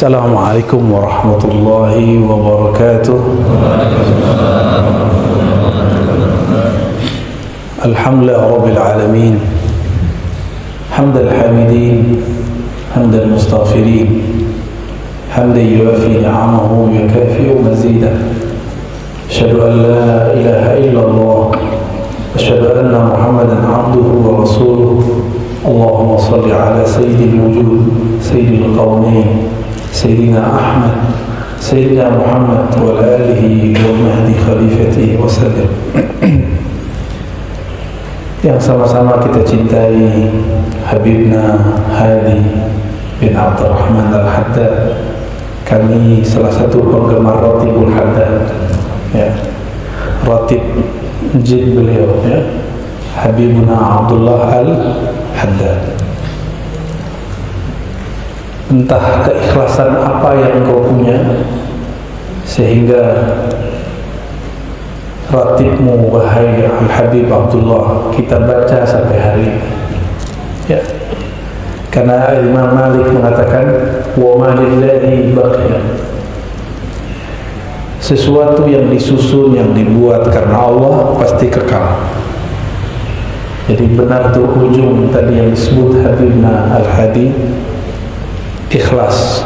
Assalamualaikum warahmatullahi wabarakatuh. Alhamdulillah rabbil alamin. Hamdal hamidin, hamdal mustaghfirin, hamdan yuwafi ni'amahu wa yukafi mazidah. Asyhadu an la ilaha illallah wa asyhadu anna Muhammadan abduhu wa rasuluh. Allahumma salli ala sayyidil wujud, sayyidil qawmain, Sayyidina Ahmad, Sayyidina Muhammad wa alihi wa mahdi khalifatihi wa sallam. Yang sama-sama kita cintai Habibna Hadi bin Abdurrahman Al-Haddad. Kami salah satu penggemar Ratibul Haddad, ya. Ratib jid beliau, ya. Habibna Abdullah Al-Haddad. Entah keikhlasan apa yang kau punya sehingga ratibmu wahai Al-Habib Abdullah kita baca sampai hari ini, ya. Karena Imam Malik mengatakan wa ma lillahi baqiya, sesuatu yang disusun, yang dibuat karena Allah pasti kekal. Jadi benar tuh ujung tadi yang disebut Habibna Al-Hadi, ikhlas.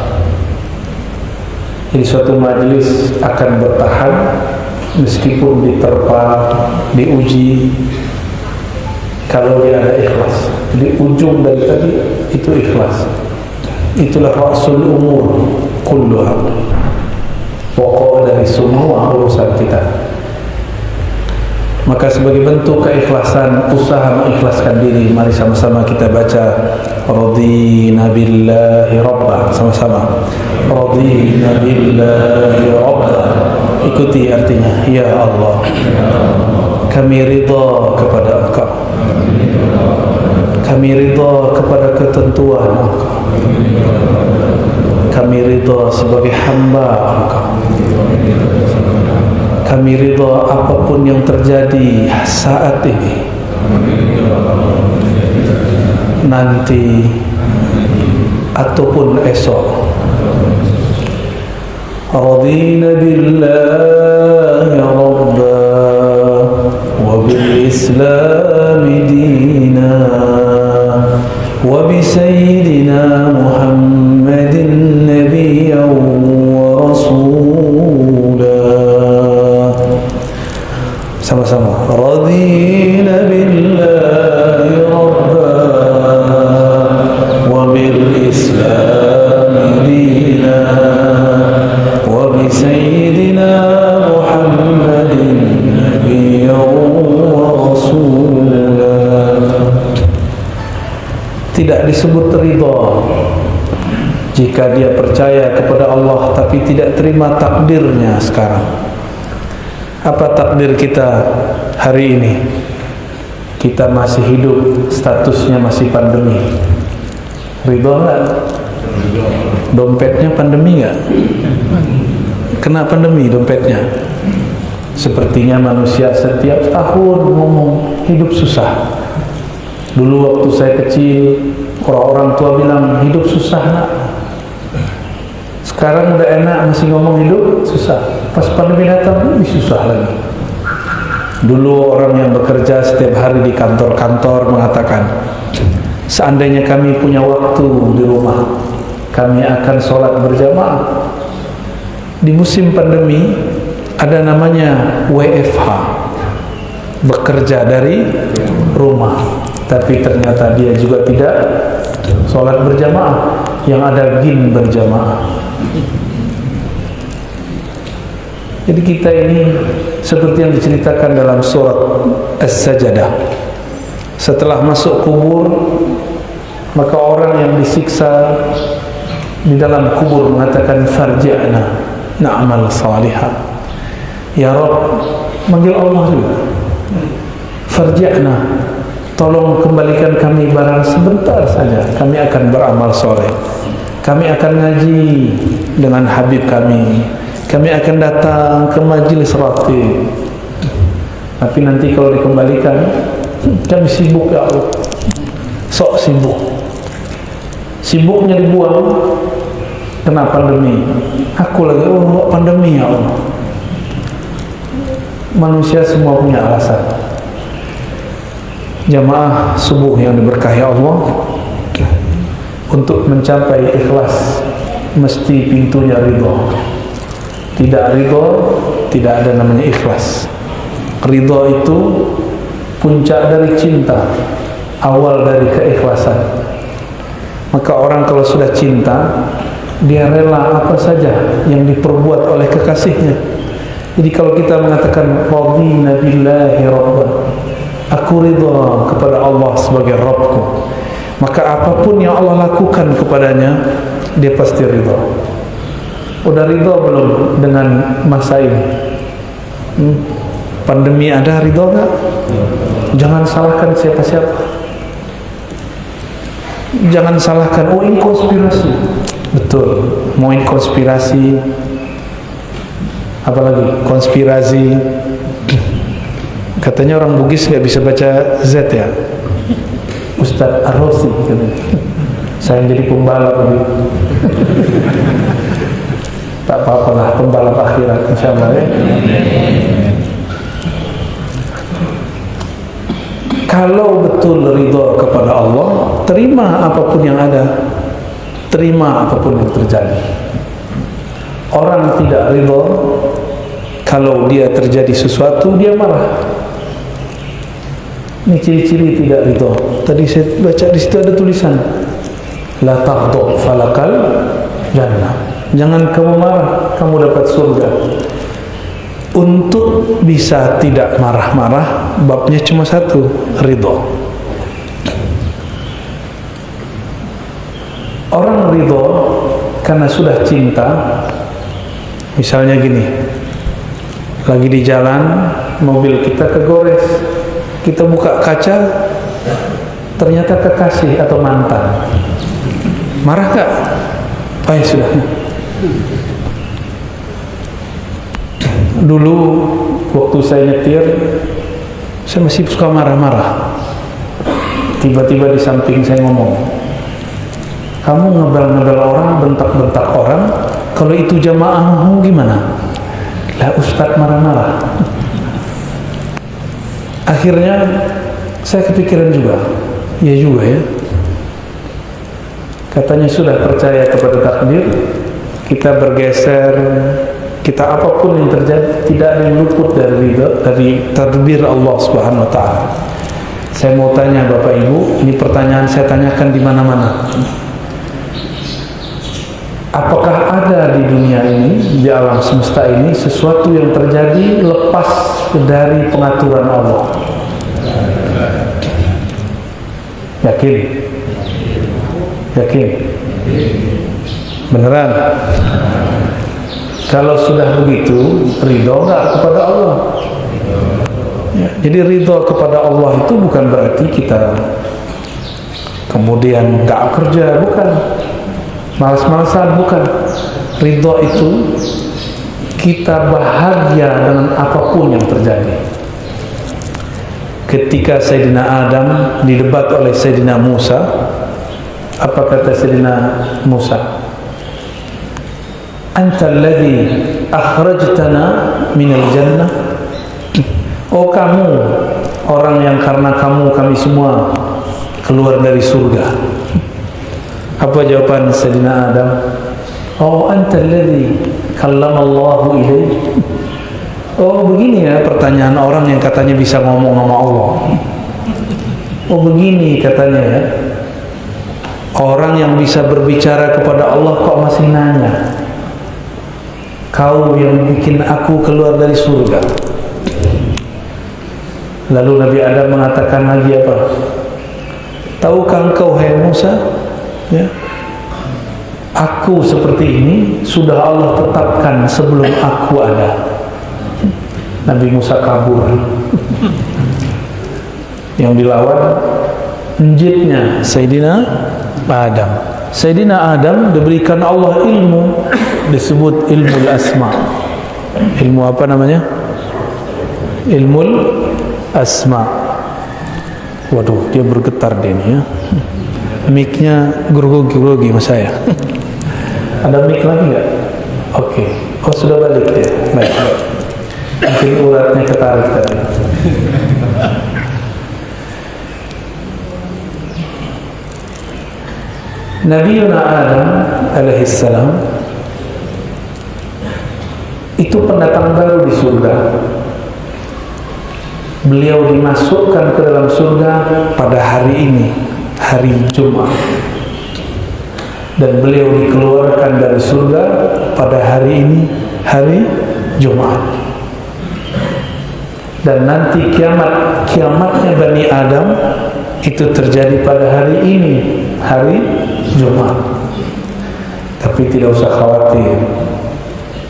Jadi suatu majelis akan bertahan meskipun diterpa, diuji, kalau dia ada ikhlas. Jadi ujung dari tadi itu ikhlas. Itulah rasul umur kulluha, pokok dari semua urusan kita. Maka sebagai bentuk keikhlasan, usaha mengikhlaskan diri, mari sama-sama kita baca Radina billahi rabba. Sama-sama Radina billahi rabba. Ikuti artinya, ya Allah, kami ridha kepada Engkau, kami ridha kepada ketentuan Engkau, kami ridha sebagai hamba Engkau, kami ridha apapun yang terjadi saat ini, nanti ataupun esok. Radina billahi rabba wa bil islam dina wa bi sayyidina Muhammadin nabiyyan wa rasulah. Sama-sama radina billahi rabba wa bil islam dina wa bi sayyidina Muhammadin nabiyyan wa rasulah. Tidak disebut ridha jika dia percaya kepada Allah tapi tidak terima takdirnya sekarang. Apa takdir kita hari ini? Kita masih hidup, statusnya masih pandemi. Ridha enggak? Dompetnya pandemi enggak? Kena pandemi dompetnya. Sepertinya manusia setiap tahun ngomong hidup susah. Dulu waktu saya kecil, orang-orang tua bilang hidup susah nak. Sekarang udah enak masih ngomong hidup susah. Pas pandemi datang lebih susah lagi. Dulu orang yang bekerja setiap hari di kantor-kantor mengatakan, seandainya kami punya waktu di rumah, kami akan sholat berjamaah. Di musim pandemi ada namanya WFH, bekerja dari rumah. Tapi ternyata dia juga tidak sholat berjamaah, yang ada jin berjamaah. Jadi kita ini seperti yang diceritakan dalam surat As-Sajdah. Setelah masuk kubur, maka orang yang disiksa di dalam kubur mengatakan farji'na na'mal salihah. Ya Rabb, manggil Allah juga. Farji'na, tolong kembalikan kami barang sebentar saja, kami akan beramal soleh. Kami akan ngaji dengan Habib kami. Kami akan datang ke majlis ratib. Tapi nanti kalau dikembalikan, kami sibuk ya Allah. Sok sibuk. Sibuknya dibuang, Kena pandemi. Aku lagi, oh pandemi ya Allah. Manusia semua punya alasan. Jamaah subuh yang diberkahi Allah, untuk mencapai ikhlas mesti pintunya ridho. Tidak ridho, tidak ada namanya ikhlas. Ridho itu puncak dari cinta, awal dari keikhlasan. Maka orang kalau sudah cinta, dia rela apa saja yang diperbuat oleh kekasihnya. Jadi kalau kita mengatakan radina billahi rabban, aku ridha kepada Allah sebagai Rabbku, maka apapun yang Allah lakukan kepadanya, dia pasti ridha. Udah ridha belum dengan masa ini? Pandemi ada ridha gak? Jangan salahkan siapa-siapa. Jangan salahkan, oh ini konspirasi. Betul, mau ini konspirasi, apalagi konspirasi. Katanya orang Bugis nggak bisa baca Z ya, Ustadz Ar-Rosi katanya. Saya jadi pembalap gitu. Tak apa-apa lah, pembalap akhirat insyaallah ya. Kalau betul ridho kepada Allah, terima apapun yang ada, terima apapun yang terjadi. Orang tidak ridho, kalau dia terjadi sesuatu dia marah. Ini ciri-ciri tidak ridho. Tadi saya baca di situ ada tulisan, la taghdab falakal jannah. Jangan kamu marah, kamu dapat surga. Untuk bisa tidak marah-marah, babnya cuma satu, ridho. Orang ridho karena sudah cinta. Misalnya gini, lagi di jalan, mobil kita kegores, kita buka kaca, ternyata kekasih atau mantan. Marah gak? Ya sudah. Dulu waktu saya nyetir, saya masih suka marah-marah. Tiba-tiba di samping saya ngomong, kamu ngebel-ngebel orang, bentak-bentak orang, kalau itu jamaahmu gimana? Lah Ustadz marah-marah. Akhirnya saya kepikiran juga, ya juga ya. Katanya sudah percaya kepada takdir, kita bergeser, kita apapun yang terjadi tidak ada yang luput dari tadbir Allah Subhanahu wa taala. Saya mau tanya Bapak Ibu, ini pertanyaan saya tanyakan di mana-mana. Apakah ada di dunia ini, di alam semesta ini, sesuatu yang terjadi lepas dari pengaturan Allah? Yakin? Yakin? Beneran? Kalau sudah begitu, ridho enggak kepada Allah? Ya, jadi ridho kepada Allah itu bukan berarti kita kemudian enggak kerja, bukan. Malas-malasan, bukan. Ridho itu kita bahagia dengan apapun yang terjadi. Ketika Sayyidina Adam didebat oleh Sayyidina Musa, apa kata Sayyidina Musa? Anta alladhi akhrajtana minal jannah. Oh kamu, orang yang karena kamu kami semua keluar dari surga. Apa jawaban Sayyidina Adam? Oh anta alladhi kallamallahu ilaih. Oh begini ya pertanyaan orang yang katanya bisa ngomong sama Allah. Oh begini katanya ya, orang yang bisa berbicara kepada Allah kok masih nanya. Kau yang bikin aku keluar dari surga. Lalu Nabi Adam mengatakan lagi apa? Tahukah engkau hai Musa, ya, aku seperti ini sudah Allah tetapkan sebelum aku ada. Nabi Musa kabur. Yang dilawan njitnya Sayyidina Adam. Sayyidina Adam diberikan Allah ilmu, disebut ilmu asma. Ilmu apa namanya? Ilmu asma. Waduh, dia bergetar dia ini ya. Mic-nya grogi-grogi sama saya. Ada mic lagi nggak? Oke. Oh, sudah balik ya. Baik. Mungkin uratnya ketarik tadi. Nabiuna Adam alaihissalam itu pendatang baru di surga. Beliau dimasukkan ke dalam surga pada hari ini, hari Jumat, dan beliau dikeluarkan dari surga pada hari ini, hari Jumat. Dan nanti kiamatnya Bani Adam itu terjadi pada hari ini, hari Jumat. Tapi tidak usah khawatir,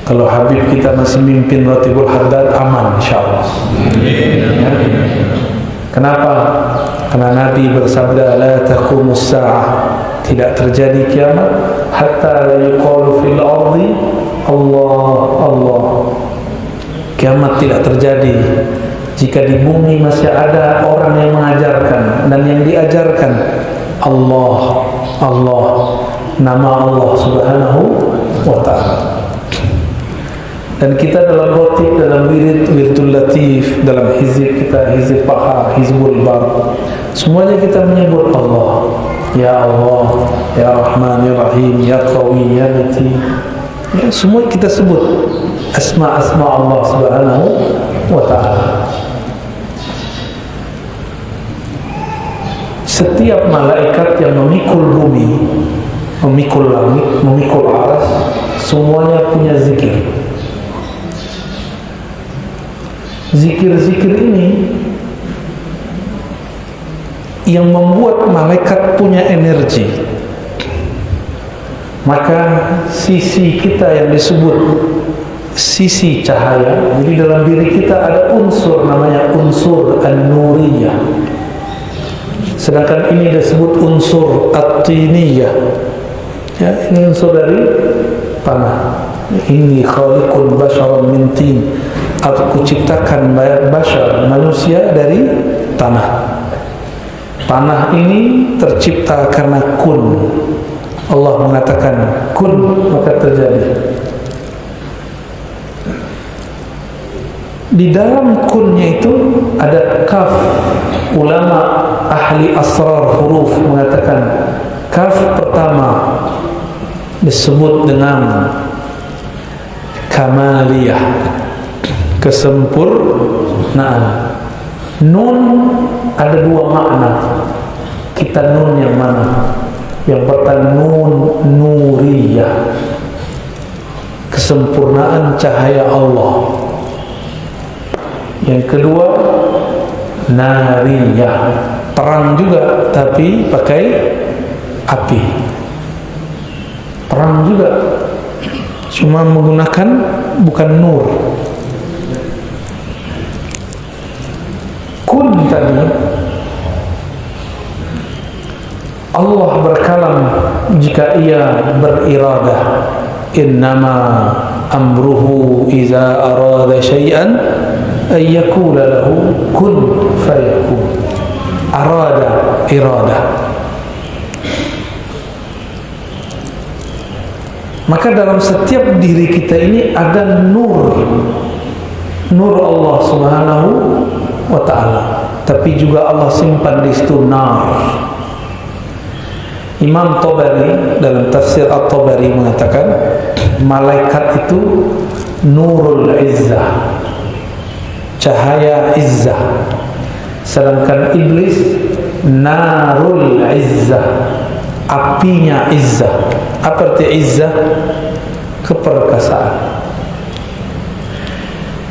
kalau Habib kita masih mimpin Ratibul Haddad, aman insyaallah. Ya. Kenapa? Karena Nabi bersabda, la taqumus sa'ah, tidak terjadi kiamat hatta la yuqalu fil ardi Allah Allah. Kiamat tidak terjadi jika di bumi masih ada orang yang mengajarkan dan yang diajarkan Allah Allah, nama Allah subhanahu wa ta'ala. Dan kita dalam rotib, dalam wiridul latif, dalam hizib kita, hizib paha, hizbul bar, semuanya kita menyebut Allah. Ya Allah, Ya Rahman, Ya Rahim, Ya Qawi, Ya Latif, ya, semua kita sebut asma-asma Allah subhanahu wa ta'ala. Setiap malaikat yang memikul bumi, memikul langit, memikul aras, semuanya punya zikir. Zikir-zikir ini yang membuat malaikat punya energi. Maka sisi kita yang disebut sisi cahaya, jadi dalam diri kita ada unsur namanya unsur an-nuriyah. Sedangkan ini disebut unsur at-tiniyah. Ya, ini unsur dari tanah. Inni khaliqun basharan min tin. Aku ciptakan bashar, manusia dari tanah. Tanah ini tercipta karena kun. Allah mengatakan kun, maka terjadi. Di dalam kunnya itu ada kaf. Ulama ahli asrar huruf mengatakan kaf pertama disebut dengan kamaliyah, kesempurnaan. Nun ada dua makna. Kita nun yang mana? Yang pertama nun nuriyah, kesempurnaan cahaya Allah. Yang kedua nariyah, terang juga tapi pakai api. Terang juga, cuma menggunakan bukan nur. Kun tadi Allah berkalam jika ia beriradah. Innama amruhu iza arada syai'an ayyakula lahu kun fayakun. Arada, iradah. Maka dalam setiap diri kita ini ada nur, nur Allah subhanahu wa ta'ala. Tapi juga Allah simpan di situ nar. Imam Tabari dalam tafsir At-Tabari mengatakan malaikat itu nurul izzah, cahaya izzah. Sedangkan iblis narul izzah, apinya izzah. Apa arti izzah? Keperkasaan.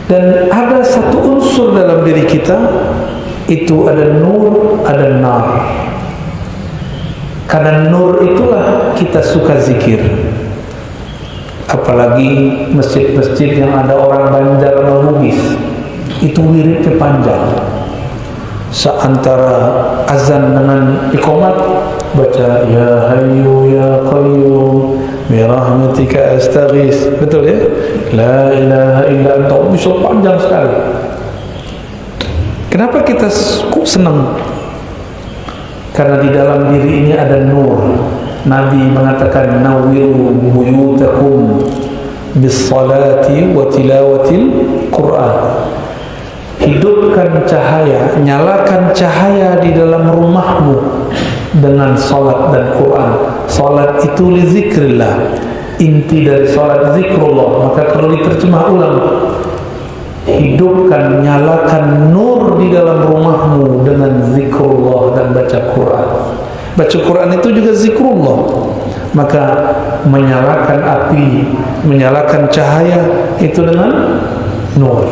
Dan ada satu unsur dalam diri kita, itu ada nur, ada nar. Karena nur itulah kita suka zikir. Apalagi masjid-masjid yang ada orang Banjar melukis, itu wiridnya panjang. Seantara azan dengan iqamat baca ya hayyu ya qayyum bi rahmatika astaghis. Betul ya? La ilaha illa anta, bisa panjang sekali. Kenapa kita senang? Karena di dalam diri ini ada nur. Nabi mengatakan nawwiru buyutakum bis salati wa tilawatil Quran. Hidupkan cahaya, nyalakan cahaya di dalam rumahmu dengan salat dan Quran. Salat itu li zikrillah, inti dari salat zikrullah. Maka kalau diterjemah ulang, hidupkan, nyalakan nur di dalam rumahmu dengan zikrullah dan baca Quran. Baca Quran itu juga zikrullah. Maka menyalakan api, menyalakan cahaya itu dengan nur.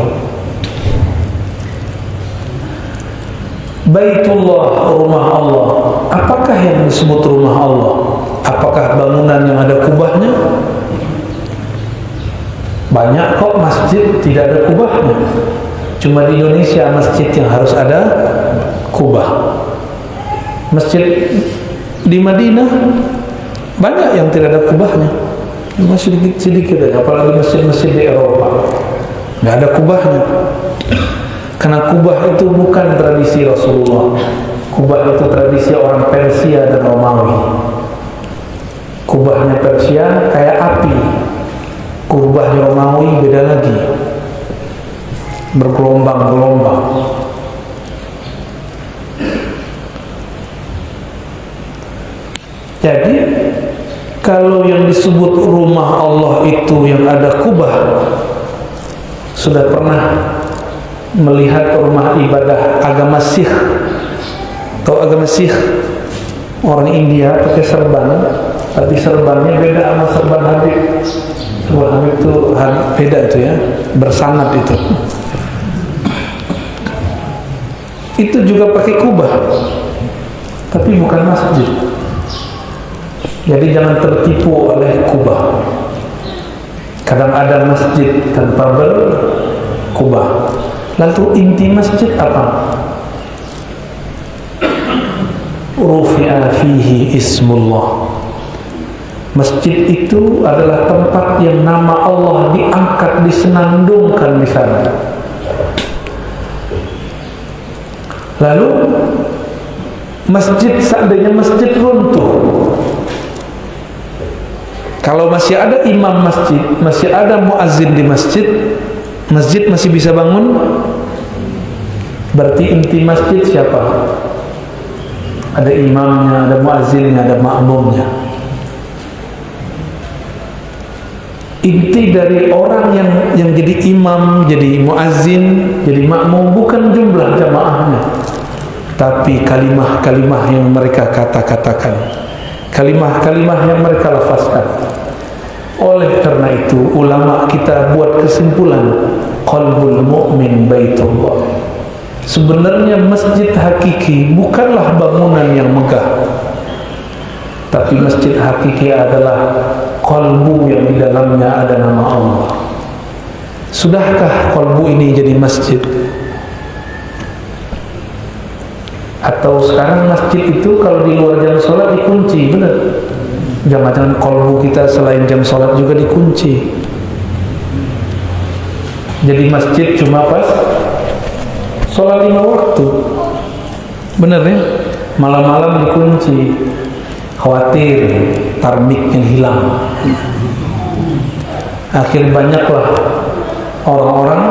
Baitullah, rumah Allah. Apakah yang disebut rumah Allah? Apakah bangunan yang ada kubahnya? Banyak kok masjid tidak ada kubahnya. Cuma di Indonesia masjid yang harus ada kubah. Masjid di Madinah banyak yang tidak ada kubahnya, cuma sedikit aja. Apalagi masjid-masjid di Eropa nggak ada kubahnya. Karena kubah itu bukan tradisi Rasulullah. Kubah itu tradisi orang Persia dan Romawi. Kubahnya Persia kayak api, kubahnya Romawi beda lagi, bergelombang-gelombang. Jadi kalau yang disebut rumah Allah itu yang ada kubah, sudah pernah melihat rumah ibadah agama Sikh? Tahu agama Sikh? Orang India pakai serban, tapi serbannya beda sama serban Habib. Serban Habib itu beda itu ya, bersanad itu. Itu juga pakai kubah, tapi bukan masjid. Jadi jangan tertipu oleh kubah. Kadang ada masjid tanpa berkubah. Lalu inti masjid apa? Rufi'a fihi ismullah. Masjid itu adalah tempat yang nama Allah diangkat, disenandungkan di sana. Lalu masjid, seandainya masjid runtuh, kalau masih ada imam masjid, masih ada muazzin di masjid, masjid masih bisa bangun. Berarti inti masjid siapa? Ada imamnya, ada muazzinnya, ada makmumnya. Inti dari orang yang jadi imam, jadi muazzin, jadi makmum bukan jumlah jamaahnya, tapi kalimah-kalimah yang mereka kata-katakan, kalimah-kalimah yang mereka lafazkan. Oleh karena itu ulama kita buat kesimpulan, qalbul mu'min baitullah. Sebenarnya masjid hakiki bukanlah bangunan yang megah, tapi masjid hakiki adalah qalbu yang di dalamnya ada nama Allah. Sudahkah qalbu ini jadi masjid? Atau sekarang masjid itu kalau di luar jam sholat dikunci, benar? Jangan-jangan qalbu kita selain jam sholat juga dikunci. Jadi masjid cuma pas sholat 5 waktu, benar ya? Malam-malam dikunci, khawatir tarmiknya hilang. Akhirnya banyaklah orang-orang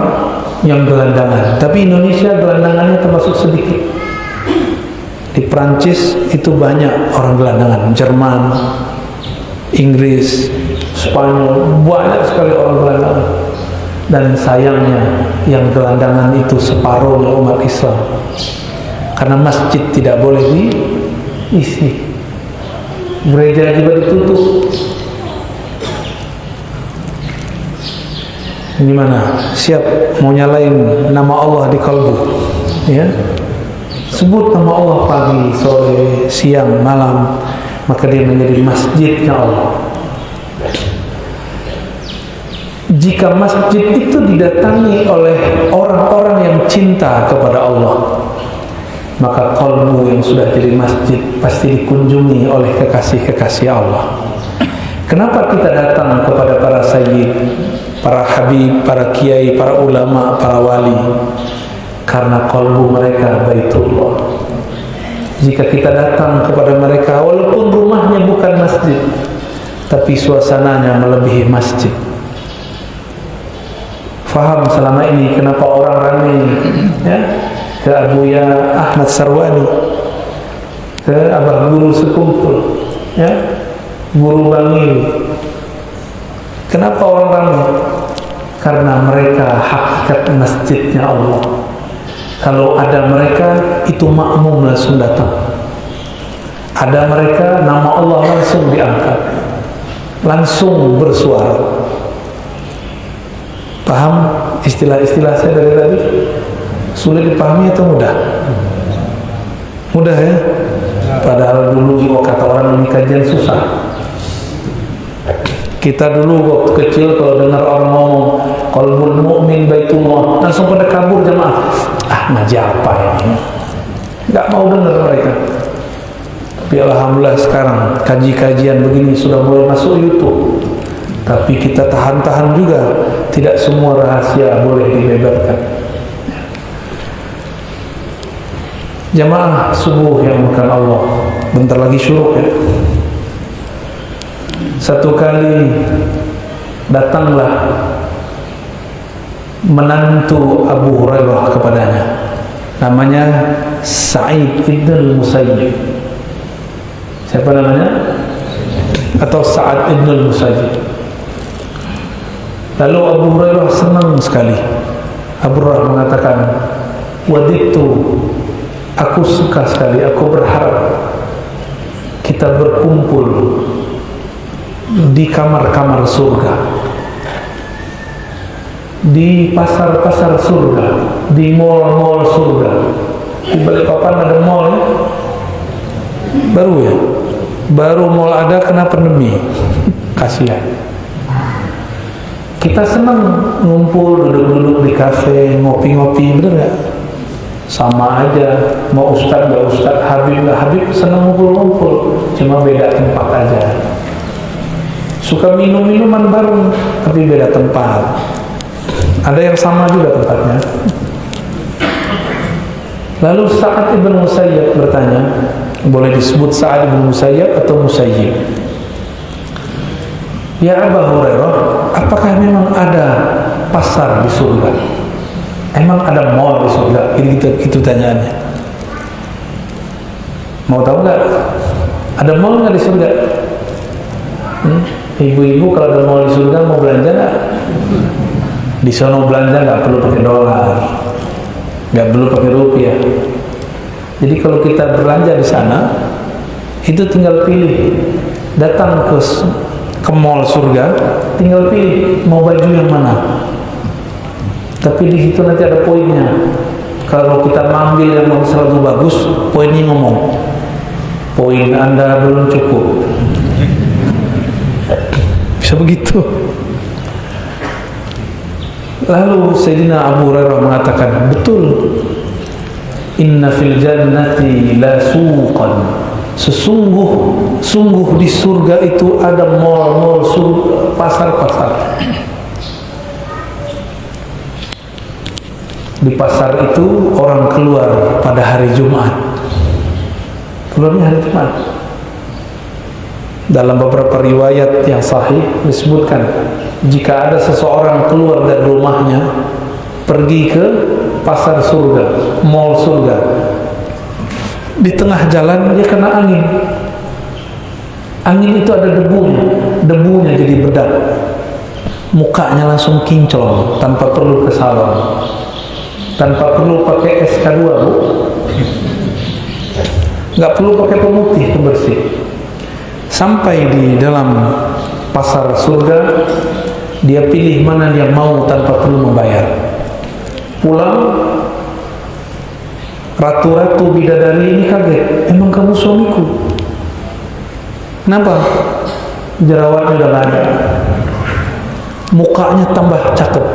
yang gelandangan. Tapi Indonesia gelandangannya termasuk sedikit. Di Prancis itu banyak orang gelandangan, Jerman, Inggris, Spanyol, banyak sekali orang gelandangan. Dan sayangnya yang gelandangan itu separuhnya umat Islam, karena masjid tidak boleh diisi, gereja juga ditutup. Gimana? Siap mau nyalain nama Allah di kalbu? Ya, sebut nama Allah pagi, sore, siang, malam, maka dia menjadi masjidnya Allah. Jika masjid itu didatangi oleh orang-orang yang cinta kepada Allah, maka qalbu yang sudah jadi masjid pasti dikunjungi oleh kekasih-kekasih Allah. Kenapa kita datang kepada para sayyid, para habib, para kiai, para ulama, para wali? Karena qalbu mereka baitullah. jika kita datang kepada mereka, walaupun rumahnya bukan masjid, tapi suasananya melebihi masjid. Faham selama ini kenapa orang ramai ya ke Abuya Ahmad Sarwani, ke Abah Guru Sekumpul, ya, Guru Bangil. Kenapa orang ramai? Karena mereka hakikat masjidnya Allah. Kalau ada mereka, itu makmum langsung datang. Ada mereka, nama Allah langsung diangkat, langsung bersuara. Paham istilah-istilah saya dari tadi? Sulit dipahami atau mudah? Mudah ya? Padahal dulu kata orang ini kajian susah. Kita dulu waktu kecil kalau dengar orang ngomong qalbul mu'min baitullah, langsung pada kabur jemaah. Ngaji apa ini? Nggak mau dengar mereka. Tapi alhamdulillah sekarang kaji-kajian begini sudah mulai masuk YouTube. Tapi kita tahan-tahan juga, tidak semua rahasia boleh dibeberkan. Jamaah subuh yang bukan Allah, bentar lagi syuruk ya. Satu kali datanglah menantu Abu Hurairah kepadanya, namanya Sa'id ibn Musayyib. Siapa namanya? Atau Sa'ad ibn Musayyib. Lalu Abu Hurairah senang sekali. Abu Hurairah mengatakan, waditu, aku suka sekali, aku berharap kita berkumpul di kamar-kamar surga, di pasar-pasar surga, di mall-mall surga. Di Balikpapan ada mall ya? Baru ya? Baru mall ada kena pandemi. Kasihan. Kita senang ngumpul, duduk-duduk di kafe, ngopi-ngopi, bener gak? Sama aja, mau ustad gak ustad, habib gak habib, senang ngumpul-ngumpul, cuma beda tempat aja. Suka minum minuman bareng, tapi beda tempat. Ada yang sama juga tempatnya. Lalu Sa'ad ibn Musayyib bertanya, boleh disebut Sa'ad ibn Musayyib atau Musayyib? Ya Abu Hurairah, apakah memang ada pasar di surga? Emang ada mall di surga? Itu tanyaannya. Mau tahu nggak? Ada mall nggak di surga? Ibu-ibu kalau ada mall di surga mau belanja nggak? Di sono belanja nggak perlu pakai dolar, nggak perlu pakai rupiah. Jadi kalau kita belanja di sana, itu tinggal pilih. Datang ke mall surga, tinggal pilih mau baju yang mana. Tapi di situ nanti ada poinnya. Kalau kita mengambil yang selalu bagus, poinnya ngomong, poin Anda belum cukup. Bisa begitu. Lalu Sayyidina Abu Hurairah mengatakan, betul, inna fil jannati la suqan, sungguh di surga itu ada mall-mall, pasar-pasar. Di pasar itu orang keluar pada hari Jumat. Keluarnya hari Jumat. Dalam beberapa riwayat yang sahih disebutkan, jika ada seseorang keluar dari rumahnya pergi ke pasar surga, mall surga, di tengah jalan dia kena angin. Angin itu ada debunya jadi bedak. Mukanya langsung kinclong tanpa perlu ke salon, tanpa perlu pakai SK2, Bu. Nggak perlu pakai pemutih, pembersih. Sampai di dalam pasar surga, dia pilih mana dia mau tanpa perlu membayar. Pulang, ratu-ratu bidadari ini kaget, emang kamu suamiku? Kenapa? Jerawatnya udah nggak ada, mukanya tambah cakep.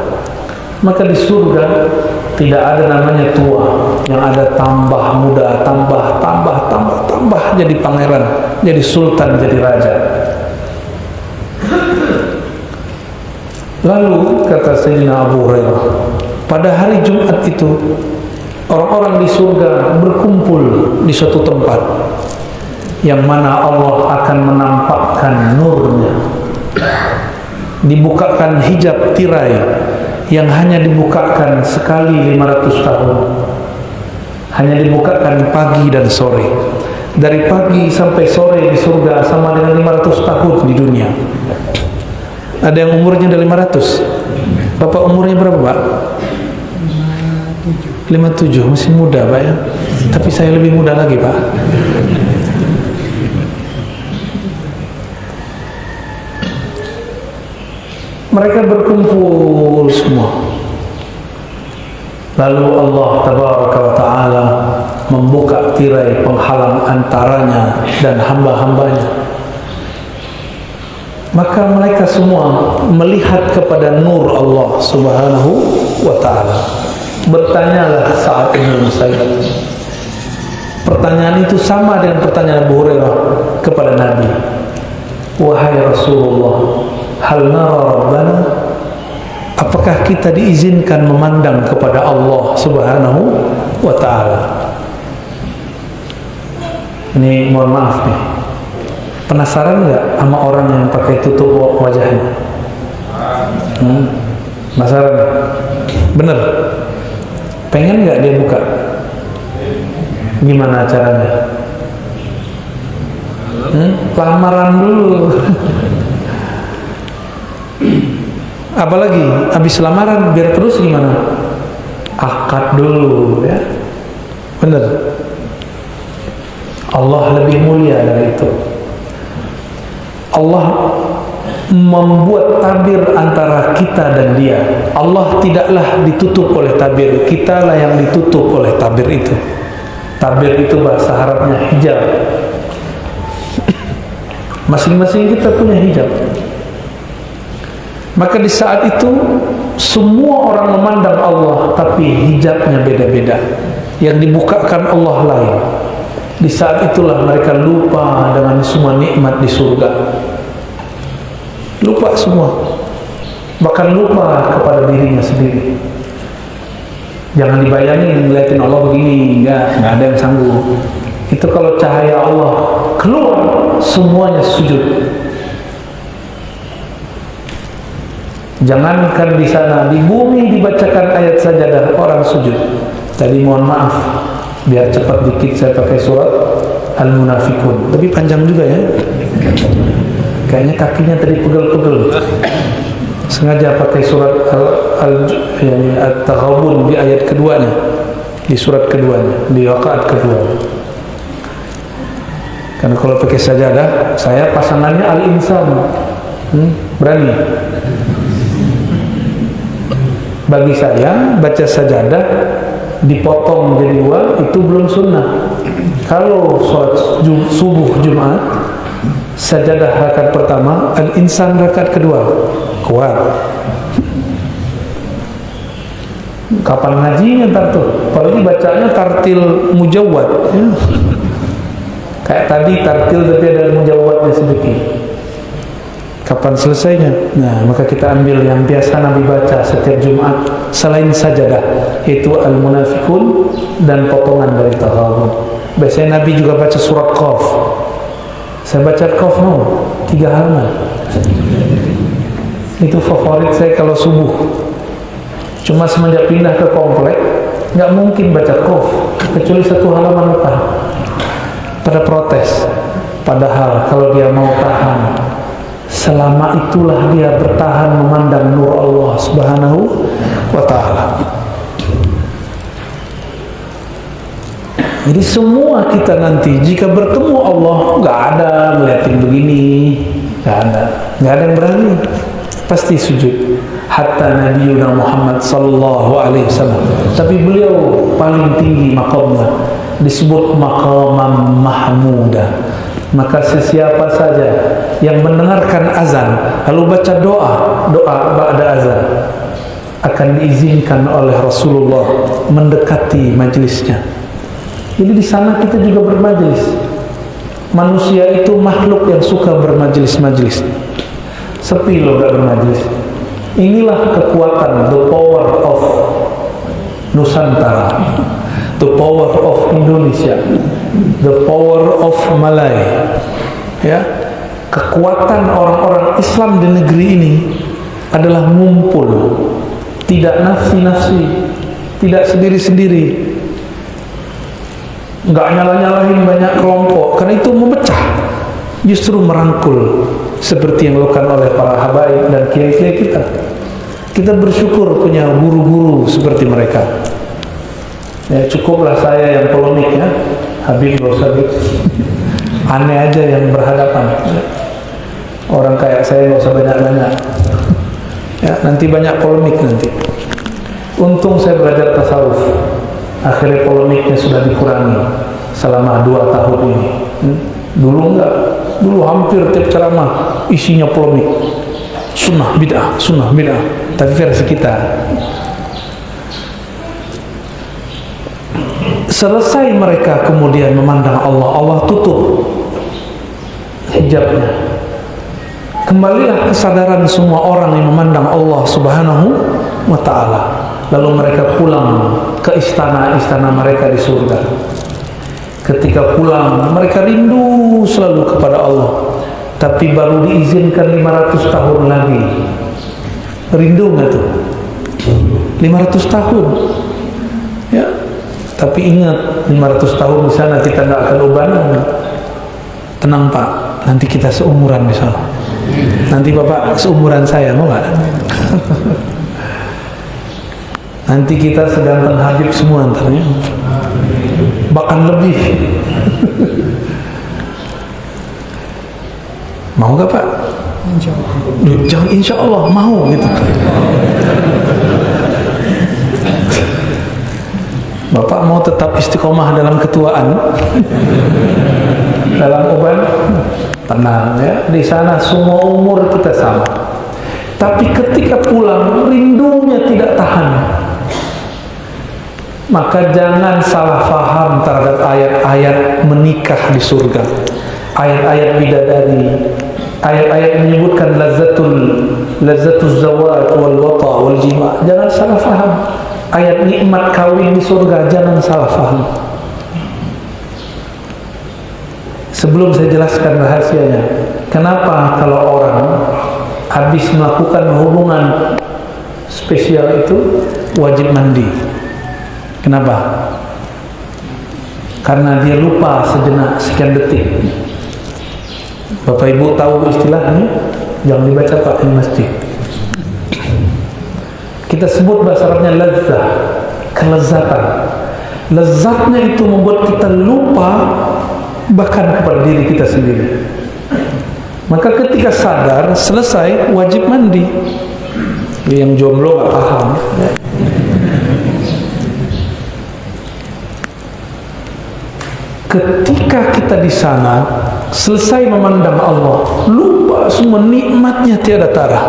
Maka di surga tidak ada namanya tua, yang ada tambah muda, tambah jadi pangeran, jadi sultan, jadi raja. Lalu kata Sayyidina Abu Hurairah, pada hari Jumat itu orang-orang di surga berkumpul di suatu tempat yang mana Allah akan menampakkan nurnya. Dibukakan hijab tirai yang hanya dibukakan sekali 500 tahun. Hanya dibukakan pagi dan sore. Dari pagi sampai sore di surga sama dengan 500 tahun di dunia. Ada yang umurnya dari 500. Bapak umurnya berapa, Pak? 57, masih muda, Pak ya. Tapi saya lebih muda lagi, Pak. Mereka berkumpul semua. Lalu Allah Tabaraka wa Ta'ala membuka tirai penghalang antaranya dan hamba-hambanya. Maka mereka semua melihat kepada nur Allah Subhanahu wa Ta'ala. Bertanyalah saat Ibnu Musayyib. Pertanyaan itu sama dengan pertanyaan Abu Hurairah kepada Nabi. Wahai Rasulullah, hal nara Rabbana? Apakah kita diizinkan memandang kepada Allah Subhanahu wa Ta'ala? Ini mohon maaf nih, penasaran nggak sama orang yang pakai tutup wajahnya? Penasaran? Bener? Pengen nggak dia buka? Gimana caranya? Lamaran dulu. Apalagi habis lamaran biar terus gimana? Akad dulu ya. Bener. Allah lebih mulia dari itu. Allah membuat tabir antara kita dan dia. Allah tidaklah ditutup oleh tabir, kitalah yang ditutup oleh tabir itu. Tabir itu bahasa Arabnya hijab. Masing-masing kita punya hijab. Maka di saat itu semua orang memandang Allah, tapi hijabnya beda-beda. Yang dibukakan Allah lain. Di saat itulah mereka lupa dengan semua nikmat di surga. Lupa semua. Bahkan lupa kepada dirinya sendiri. Jangan dibayangin ngeliatin Allah begini, enggak ada yang sanggup. Itu kalau cahaya Allah keluar, semuanya sujud. Jangankan di sana, di bumi dibacakan ayat sajadah, orang sujud. Tadi mohon maaf, biar cepat dikit saya pakai surat Al-Munafikun. Tapi panjang juga ya. Kayaknya kakinya tadi pegel-pegel. Sengaja pakai surat At-Taghabun di ayat keduanya, di surat keduanya, di rakaat kedua. Karena kalau pakai sajadah, saya pasangannya Al-Insan. Berani? Bagi saya baca sajadah dipotong jadi dua itu belum sunnah. Kalau sholat subuh Jumat, sajadah rakaat pertama, Al-Insan rakaat kedua, kuat. Kapan ngajinya ntar tuh? Apalagi bacanya tartil mujawwad ya. Kayak tadi tartil tapi ada mujawwadnya sedikit. Kapan selesainya? Nah, maka kita ambil yang biasa Nabi baca setiap Jumat selain sajadah, itu Al-Munafikun dan potongan dari Taghabun. Biasanya Nabi juga baca surat Qaf. Saya baca Qaf 3 halaman. Itu favorit saya kalau subuh. Cuma semenjak pindah ke komplek, nggak mungkin baca Qaf kecuali 1 halaman lepas. Pada protes. Padahal kalau dia mau tahan, selama itulah dia bertahan memandang nur Allah Subhanahu wa Ta'ala. Jadi semua kita nanti jika bertemu Allah, nggak ada ngeliatin begini, nggak ada yang berani, pasti sujud. Hatta Nabi Muhammad sallallahu alaihi wasallam, tapi beliau paling tinggi maqamnya, disebut maqamam mahmuda. Maka sesiapa saja yang mendengarkan azan lalu baca doa ba'da azan, akan diizinkan oleh Rasulullah mendekati majelisnya. Jadi di sana kita juga bermajelis. Manusia itu makhluk yang suka bermajelis-majelis. Sepi loh gak bermajelis. Inilah kekuatan, the power of Nusantara. the power of Indonesia, the power of Malay, ya, kekuatan orang-orang Islam di negeri ini adalah ngumpul, tidak nafsi-nafsi, tidak sendiri-sendiri, nggak nyalah-nyalahin banyak kelompok, karena itu memecah, justru merangkul, seperti yang dilakukan oleh para habaib dan kiai-kiai kita. Kita bersyukur punya guru-guru seperti mereka. Ya, cukuplah saya yang polemik, ya, Habib Rosabi. Aneh aja yang berhadapan. Orang kayak saya nggak usah banyak-banyak. Ya, nanti banyak polemik nanti. Untung saya belajar tasawuf, akhirnya polemiknya sudah dikurangi selama 2 tahun ini. Dulu enggak, dulu hampir tiap ceramah isinya polemik, sunnah bid'ah, sunnah bid'ah. Tapi versi kita, selesai mereka kemudian memandang Allah, Allah tutup hijabnya. Kembalilah kesadaran semua orang yang memandang Allah Subhanahu wa ta'ala. Lalu mereka pulang ke istana-istana mereka di surga. Ketika pulang, mereka rindu selalu kepada Allah. Tapi baru diizinkan 500 tahun lagi. Rindu nggak tuh? 500 tahun. Ya. Tapi ingat, 500 tahun di sana kita nggak akan ubanan. Tenang Pak, nanti kita seumuran di sana. Nanti Bapak seumuran saya, mau nggak? Nanti kita sedang Habib semua antaranya, bahkan lebih. Mau nggak Pak? Insya Allah. Jangan insya Allah, mau gitu. Bapak mau tetap istiqomah dalam ketuaan, dalam uban, tenang ya. Di sana semua umur kita sama. Tapi ketika pulang, rindunya tidak tahan. Maka jangan salah faham terhadap ayat-ayat menikah di surga, ayat-ayat bidadari, ayat-ayat menyebutkan lazzatul zawaj wal wata wal jima'. Jangan salah faham. Ayat nikmat kawin di surga, jangan salah faham. Sebelum saya jelaskan rahasianya, kenapa kalau orang habis melakukan hubungan spesial itu wajib mandi? Kenapa? Karena dia lupa sejenak, sekian detik. Bapak Ibu tahu istilahnya? Jangan dibaca Pak di masjid. Kita sebut bahasa Arabnya lazzah, kelezatan. Lezatnya itu membuat kita lupa bahkan kepada diri kita sendiri. Maka ketika sadar, selesai, wajib mandi. Yang jomblo gak paham. Ketika kita di sana, selesai memandang Allah, lupa semua nikmatnya tiada tara.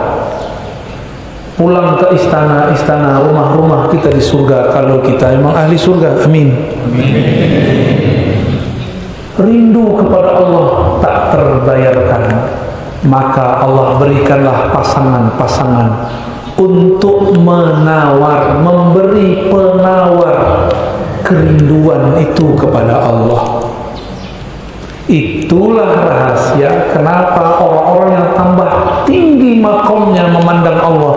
Pulang ke istana-istana, rumah-rumah kita di surga, kalau kita memang ahli surga, amin. Rindu kepada Allah tak terbayarkan, maka Allah berikanlah pasangan-pasangan untuk menawar, memberi penawar kerinduan itu kepada Allah. Itulah rahasia kenapa orang-orang yang tambah tinggi makomnya memandang Allah,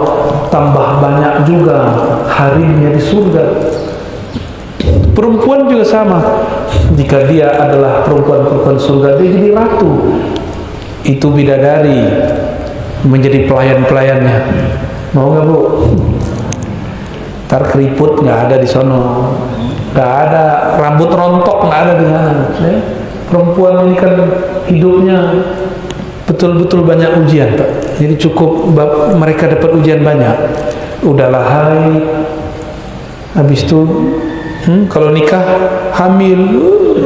tambah banyak juga harinya di surga. Perempuan juga sama. Jika dia adalah perempuan-perempuan surga, dia jadi ratu. Itu bidadari menjadi pelayan-pelayannya. Mau nggak Bu? Ntar keriput nggak ada di sono, nggak ada rambut rontok, nggak ada di sana. Ya? Perempuan ini kan hidupnya betul-betul banyak ujian Pak. Jadi cukup mereka dapat ujian banyak. Udahlah hai, habis itu kalau nikah hamil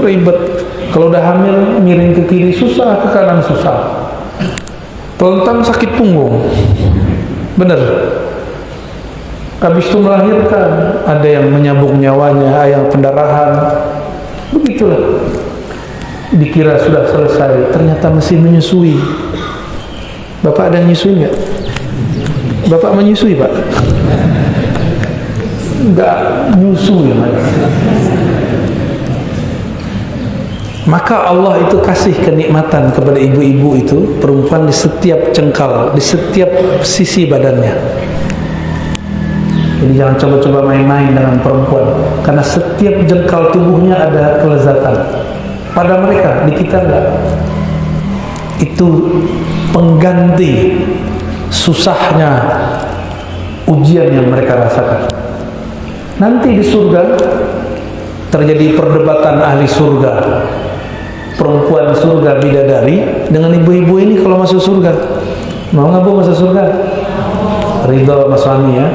ribet. Kalau udah hamil miring ke kiri susah, ke kanan susah. Telentang sakit punggung, bener. Habis itu melahirkan, ada yang menyambung nyawanya, ada yang pendarahan. Begitulah. Dikira sudah selesai, ternyata masih menyusui. Bapak ada yang nyusui nggak? Bapak menyusui Pak? Nggak nyusui Pak. Maka Allah itu kasih kenikmatan kepada ibu-ibu itu, perempuan, di setiap cengkal, di setiap sisi badannya. Jadi jangan coba-coba main-main dengan perempuan, karena setiap jengkal tubuhnya ada kelezatan. Pada mereka, di kita enggak. Itu pengganti susahnya ujian yang mereka rasakan. Nanti di surga terjadi perdebatan ahli surga. Perempuan surga bidadari dengan ibu-ibu ini kalau masuk surga. Mau nggak Bu masuk surga? Ridho sama suami ya,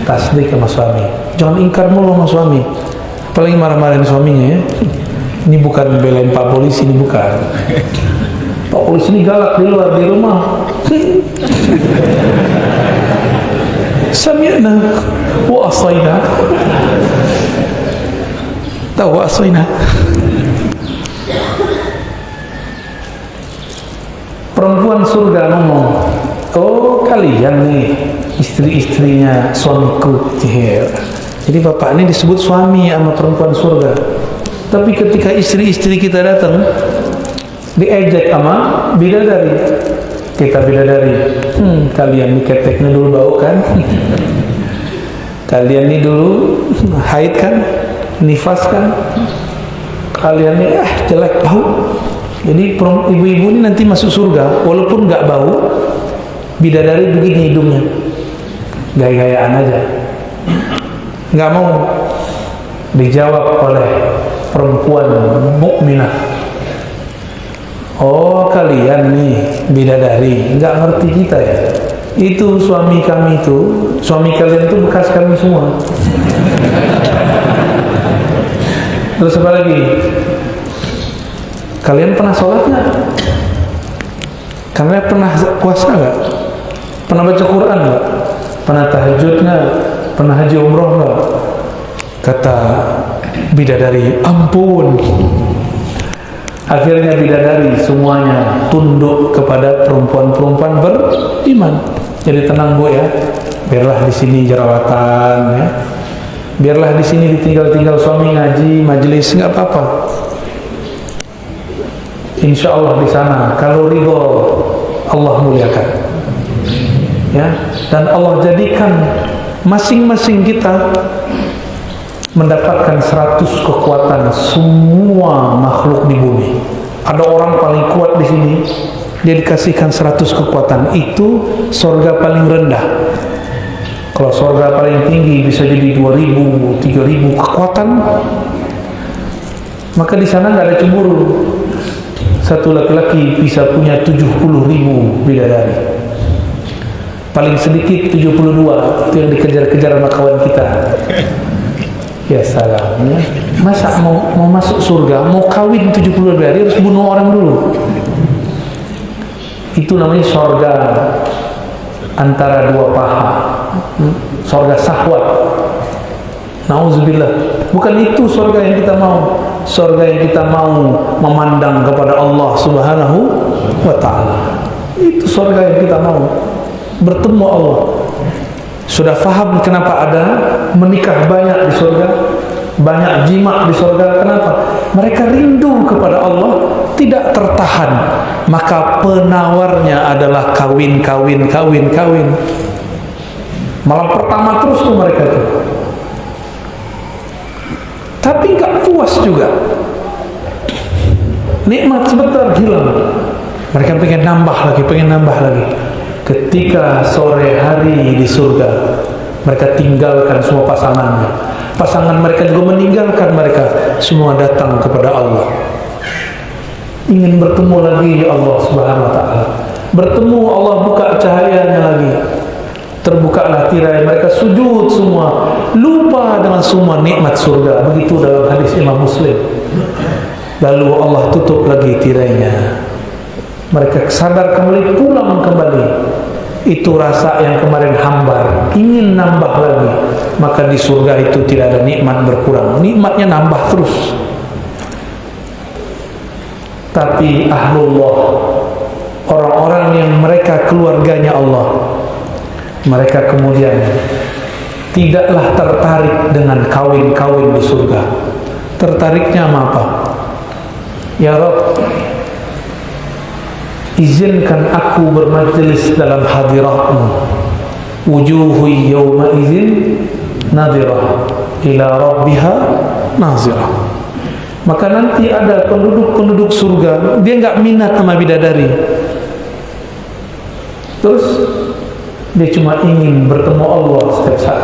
tasdik sama suami. Jangan ingkar mulu sama suami. Apalagi marah-marahin suaminya ya. Ini bukan belain Pak Polisi, ini bukan. Pak Polisi ini galak di luar, di rumah. Sami'na wa asayna. Tahu wa asayna. Perempuan surga ngomong, oh kalian nih istri-istrinya suamiku. Jadi bapak ini disebut suami sama perempuan surga. Tapi ketika istri-istri kita datang, diejek sama bidadari. Kita bidadari, kalian nih keteknya dulu bau kan? Kalian nih dulu haid kan? Nifas kan? Kalian nih jelek bau. Jadi ibu-ibu ini nanti masuk surga, walaupun nggak bau, bidadari begini hidungnya, gaya-gayaan aja, nggak mau dijawab oleh perempuan mukminah. Oh kalian nih bidadari, nggak ngerti kita ya? Itu suami kami itu, suami kalian itu bekas kami semua. Terus apa lagi? Kalian pernah sholat nggak? Kalian pernah puasa nggak? Pernah baca Quran nggak? Pernah tahajud nggak? Pernah haji umroh nggak? Kata bidadari, ampun. Akhirnya bidadari semuanya tunduk kepada perempuan-perempuan beriman. Jadi tenang Bu ya, biarlah di sini jerawatan ya, biarlah di sini ditinggal-tinggal suami ngaji majelis, nggak apa-apa. Insya Allah di sana kalau ridho Allah muliakan ya, dan Allah jadikan masing-masing kita mendapatkan 100 kekuatan semua makhluk di bumi. Ada orang paling kuat di sini, dia dikasihkan 100 kekuatan. Itu surga paling rendah. Kalau surga paling tinggi bisa jadi 2000, 3000 kekuatan. Maka di sana nggak ada cemburu. Satu laki-laki bisa punya 70.000 bidadari. Paling sedikit 72, itu yang dikejar-kejar sama kawan kita. Ya salamnya. Masa mau masuk surga, mau kawin 70 bidadari harus bunuh orang dulu. Itu namanya surga antara dua paha. Surga syahwat. Nauzubillah. Bukan itu surga yang kita mau. Surga yang kita mau memandang kepada Allah Subhanahu wa ta'ala. Itu surga yang kita mau. Bertemu Allah. Sudah faham kenapa ada menikah banyak di surga, banyak jima di surga? Kenapa? Mereka rindu kepada Allah, tidak tertahan. Maka penawarnya adalah kawin. Malam pertama terus tuh mereka tuh. Tapi nggak puas juga, nikmat sebentar hilang, mereka pengen nambah lagi. Ketika sore hari di surga, mereka tinggalkan semua pasangan mereka juga meninggalkan mereka, semua datang kepada Allah, ingin bertemu lagi Allah Subhanahu wa ta'ala. Bertemu Allah, buka cahayanya lagi, terbukalah tirai, mereka sujud semua, lupa dengan semua nikmat surga. Begitu dalam hadis Imam Muslim. Lalu Allah tutup lagi tirainya, mereka sadar kembali, pulang kembali. Itu rasa yang kemarin hambar, ingin nambah lagi. Maka di surga itu tidak ada nikmat berkurang, nikmatnya nambah terus. Tapi ahlullah, orang-orang yang mereka keluarganya Allah, mereka kemudian tidaklah tertarik dengan kawin-kawin di surga. Tertariknya sama apa? Ya Rabb, izinkan aku bermajlis dalam hadiratmu. Wujuhu yawma idzin nadirah ila rabbiha nazirah. Maka nanti ada penduduk-penduduk surga, dia enggak minat sama bidadari, terus dia cuma ingin bertemu Allah setiap saat,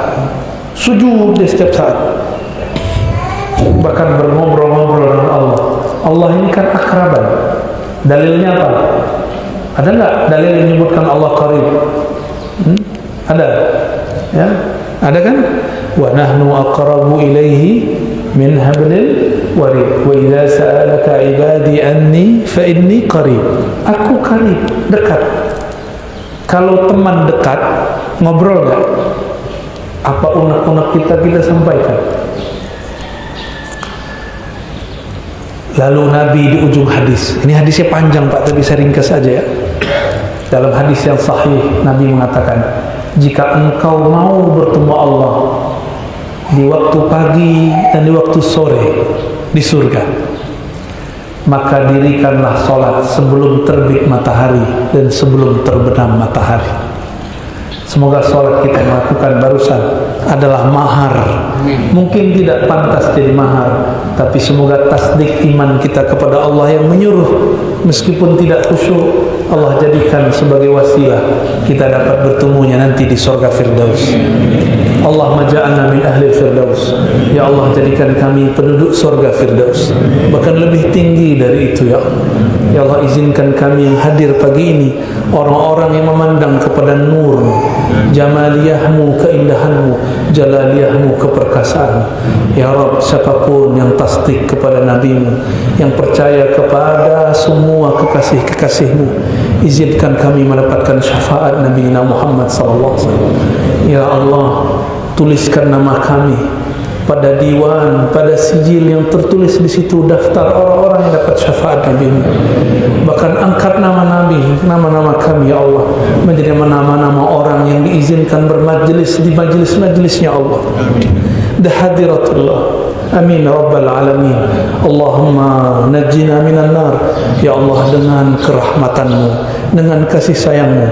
sujud dia setiap saat, bahkan berngobrol-ngobrol dengan Allah. Allah ini kan akraban. Dalilnya apa? Ada enggak dalil yang menyebutkan Allah qarib? Ada, ya, ada kan? Wa nahnu aqrabu ilaihi min hablil warid. Wa idza sa'alaka ibadi anni fa inni qarib. Aku qarib, dekat. Kalau teman dekat, ngobrol enggak? Apa unek-unek kita sampaikan? Lalu Nabi di ujung hadis, ini hadisnya panjang Pak, tapi saya ringkas saja ya. Dalam hadis yang sahih, Nabi mengatakan, jika engkau mau bertemu Allah di waktu pagi dan di waktu sore di surga, maka dirikanlah sholat sebelum terbit matahari dan sebelum terbenam matahari. Semoga sholat kita lakukan barusan adalah mahar. Mungkin tidak pantas jadi mahar, tapi semoga tasdik iman kita kepada Allah yang menyuruh, meskipun tidak khusyuk, Allah jadikan sebagai wasilah kita dapat bertemunya nanti di surga Firdaus. Allahumma ja'alna min ahli Firdaus. Ya Allah, jadikan kami penduduk surga Firdaus, bahkan lebih tinggi dari itu ya Allah. Ya Allah, izinkan kami yang hadir pagi ini orang-orang yang memandang kepada nur jamaliyahmu, keindahanmu, jalaliyahmu, keperkasaanmu. Ya Rabb, siapapun yang tasdik kepada nabimu, yang percaya kepada semua kekasih-kekasihmu, izinkan kami mendapatkan syafaat Nabi Muhammad SAW. Ya Allah, tuliskan nama kami pada diwan, pada sijil yang tertulis di situ daftar orang-orang yang dapat syafaat Nabi. Bahkan angkat nama Nabi, nama-nama kami ya Allah menjadi nama-nama orang yang diizinkan bermajlis di majlis-majlisnya Allah. Dahadiratullah. Amin Rabbal Alamin. Allahumma najjina minan nar. Ya Allah, dengan kerahmatanmu, dengan kasih sayangmu,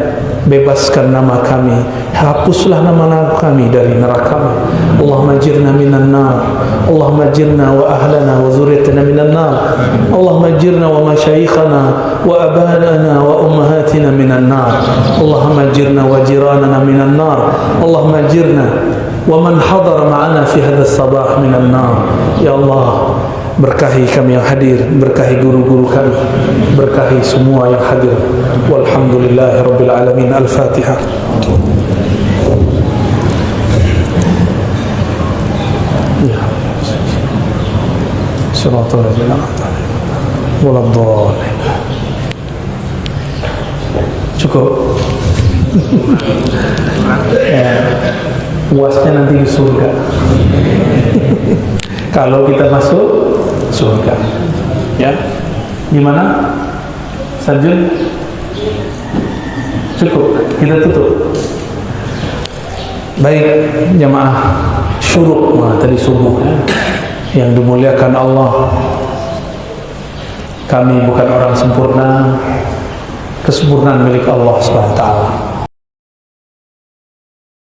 bebaskan nama kami, hapuslah nama-nama kami dari neraka. Allahumma jirna minan nar. Allahumma jirna wa ahlana wa zuriyatana minan nar. Allahumma jirna wa masyayikhana wa abanana wa ummahatina minan nar. Allahumma jirna wa jiranana minan nar. Allahumma jirna wa man hadara ma'ana fi hadha sabah minan nar. Ya Allah, berkahi kami yang hadir, berkahi guru-guru kami, berkahi semua yang hadir. Walhamdulillahi Rabbil Alamin. Al-Fatihah. Ya. Shiratal ladzina an'amta 'alaihim waladdallin. Cukup. Puasnya nanti di surga. Kalau kita masuk surga, ya, gimana? Sajul, cukup, kita tutup. Baik jamaah syuruk, tadi subuh ya, yang dimuliakan Allah. Kami bukan orang sempurna, kesempurnaan milik Allah SWT.